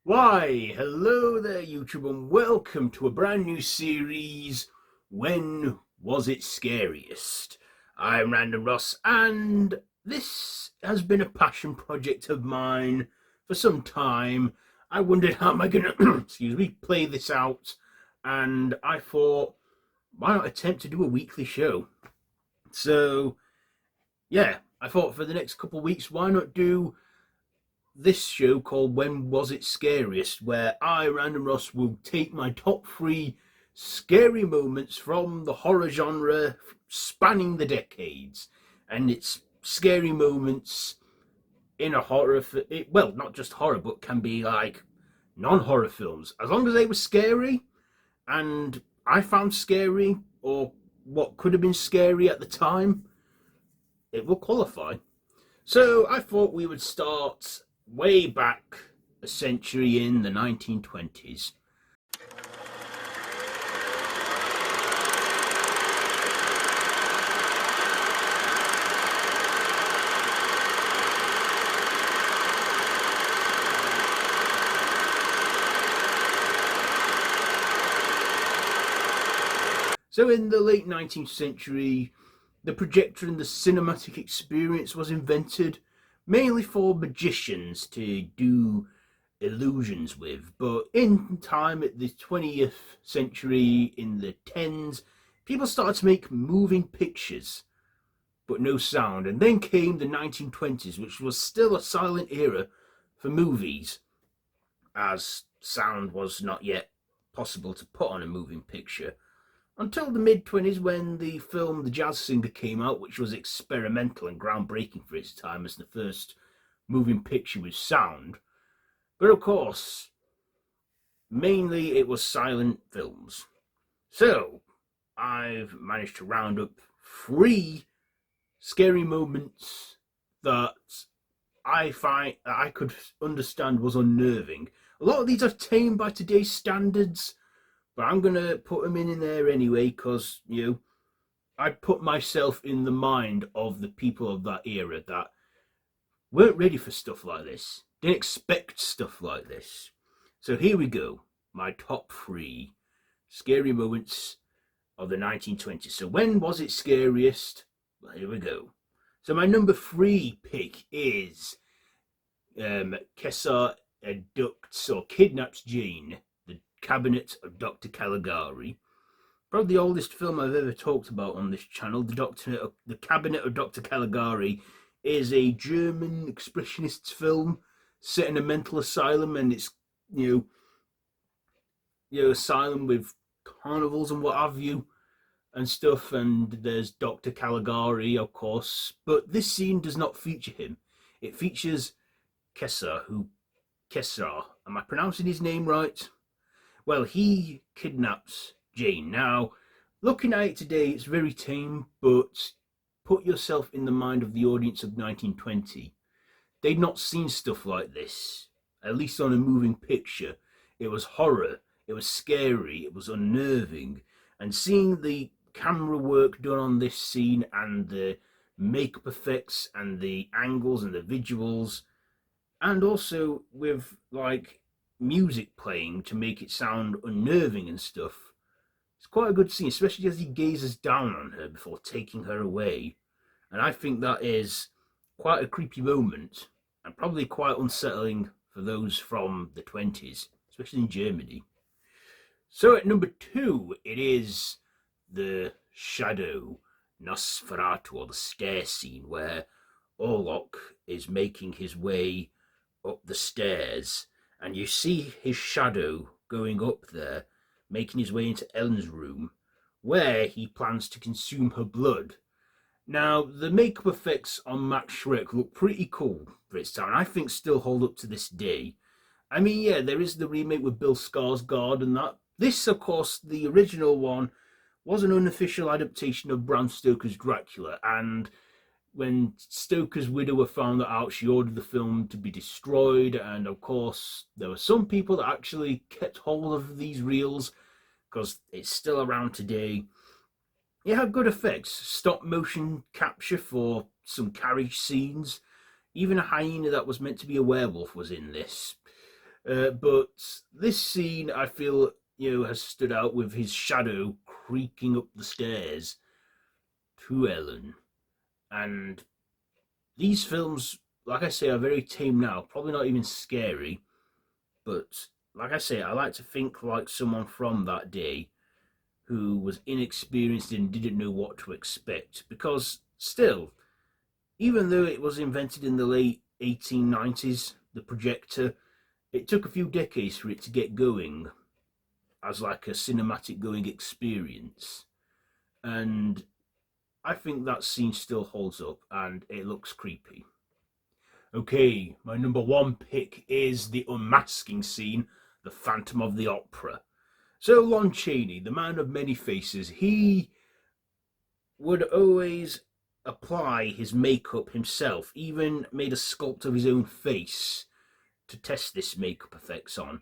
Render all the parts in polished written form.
Why, hello there YouTube and welcome to a brand new series, When Was It Scariest? I'm Random Ross and this has been a passion project of mine for some time. I wondered how am I going to, play this out, and I thought, why not attempt to do a weekly show? So, yeah, I thought for the next couple of weeks, why not do this show called When Was It Scariest, where I, Random Ross, will take my top 3 scary moments from the horror genre spanning the decades. And it's scary moments in a horror, well, not just horror, but can be like non-horror films. As long as they were scary, and I found scary, or what could have been scary at the time, it will qualify. So I thought we would start way back a century in the 1920s. So in the late 19th century, the projector and the cinematic experience was invented mainly for magicians to do illusions with. But in time, at the 20th century, in the 10s, people started to make moving pictures, but no sound. And then came the 1920s, which was still a silent era for movies, as sound was not yet possible to put on a moving picture. Until the mid-20s, when the film The Jazz Singer came out, which was experimental and groundbreaking for its time as the first moving picture with sound. But of course, mainly it was silent films. So, I've managed to round up 3 scary moments that I find that I could understand was unnerving. A lot of these are tame by today's standards, but I'm going to put them in there anyway because, I put myself in the mind of the people of that era that weren't ready for stuff like this, didn't expect stuff like this. So here we go, my top 3 scary moments of the 1920s. So when was it scariest? Well, here we go. So my number 3 pick is Kessar abducts or kidnaps Jane, the Cabinet of Dr. Caligari. Probably the oldest film I've ever talked about on this channel. The Cabinet of Dr. Caligari is a German expressionist film set in a mental asylum, and it's asylum with carnivals and what have you and stuff. And there's Dr. Caligari, of course, but this scene does not feature him. It features Kessar. Am I pronouncing his name right? Well, he kidnaps Jane. Now, looking at it today, it's very tame, but put yourself in the mind of the audience of 1920. They'd not seen stuff like this, at least on a moving picture. It was horror, it was scary, it was unnerving, and seeing the camera work done on this scene and the makeup effects and the angles and the visuals, and also with like music playing to make it sound unnerving and stuff. It's quite a good scene, especially as he gazes down on her before taking her away. And I think that is quite a creepy moment and probably quite unsettling for those from the 20s, especially in Germany. So at number 2, it is the shadow Nosferatu, or the stair scene, where Orlok is making his way up the stairs, and you see his shadow going up there, making his way into Ellen's room, where he plans to consume her blood. Now, the makeup effects on Max Schreck look pretty cool for its time, and I think still hold up to this day. I mean, yeah, there is the remake with Bill Skarsgård and that. This, of course, the original one, was an unofficial adaptation of Bram Stoker's Dracula, and when Stoker's widow found that out, she ordered the film to be destroyed. And of course, there were some people that actually kept hold of these reels because it's still around today. It had good effects, stop motion capture for some carriage scenes. Even a hyena that was meant to be a werewolf was in this. But this scene, I feel, has stood out with his shadow creaking up the stairs to Ellen. And these films, like I say, are very tame now. Probably not even scary, but like I say, I like to think like someone from that day who was inexperienced and didn't know what to expect. Because still, even though it was invented in the late 1890s, the projector, it took a few decades for it to get going as like a cinematic going experience. And I think that scene still holds up and it looks creepy. Okay, my number one pick is the unmasking scene, the Phantom of the Opera. So Lon Chaney, the man of many faces, he would always apply his makeup himself, even made a sculpt of his own face to test this makeup effects on.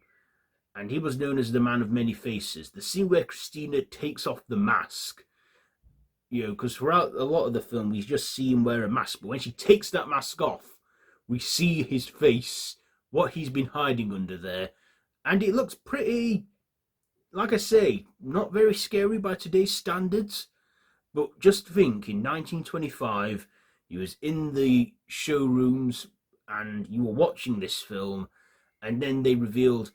And he was known as the man of many faces. The scene where Christina takes off the mask, because throughout a lot of the film, we just see him wear a mask. But when she takes that mask off, we see his face, what he's been hiding under there. And it looks pretty, like I say, not very scary by today's standards. But just think, in 1925, you was in the showrooms and you were watching this film, and then they revealed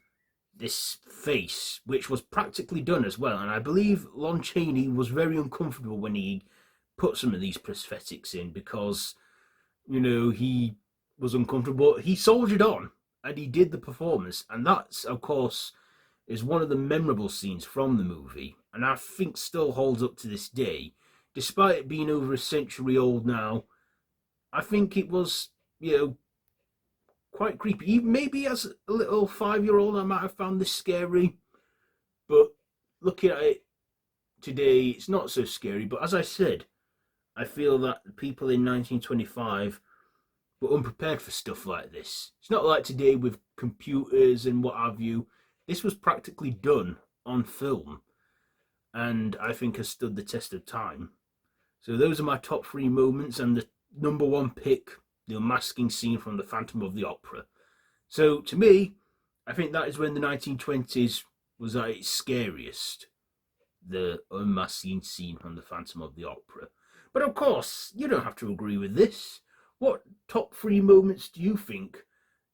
this face, which was practically done as well. And I believe Lon Chaney was very uncomfortable when he put some of these prosthetics in because, he was uncomfortable. He soldiered on and he did the performance. And that's, of course, is one of the memorable scenes from the movie. And I think still holds up to this day. Despite it being over a century old now, I think it was, quite creepy. Even maybe as a little 5-year-old, I might have found this scary. But looking at it today, it's not so scary. But as I said, I feel that people in 1925 were unprepared for stuff like this. It's not like today with computers and what have you. This was practically done on film, and I think has stood the test of time. So those are my top 3 moments, and the number one pick, the unmasking scene from the Phantom of the Opera. So to me, I think that is when the 1920s was at its scariest, the unmasking scene from the Phantom of the Opera. But of course, you don't have to agree with this. What top 3 moments do you think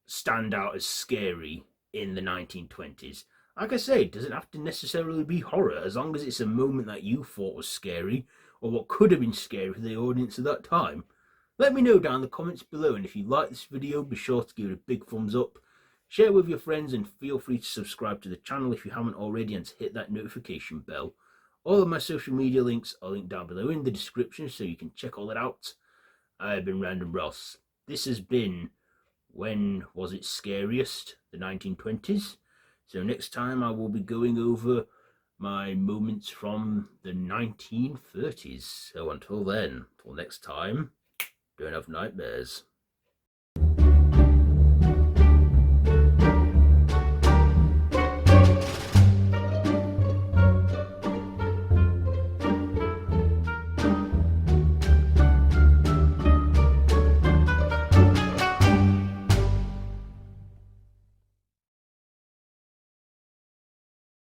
stand out as scary in the 1920s? Like I say, it doesn't have to necessarily be horror, as long as it's a moment that you thought was scary, or what could have been scary for the audience at that time. Let me know down in the comments below, and if you like this video, be sure to give it a big thumbs up, share it with your friends, and feel free to subscribe to the channel if you haven't already, and to hit that notification bell. All of my social media links are linked down below in the description, so you can check all that out. I've been Random Ross. This has been When Was It Scariest? The 1920s. So next time I will be going over my moments from the 1930s. So until then, till next time, don't have nightmares.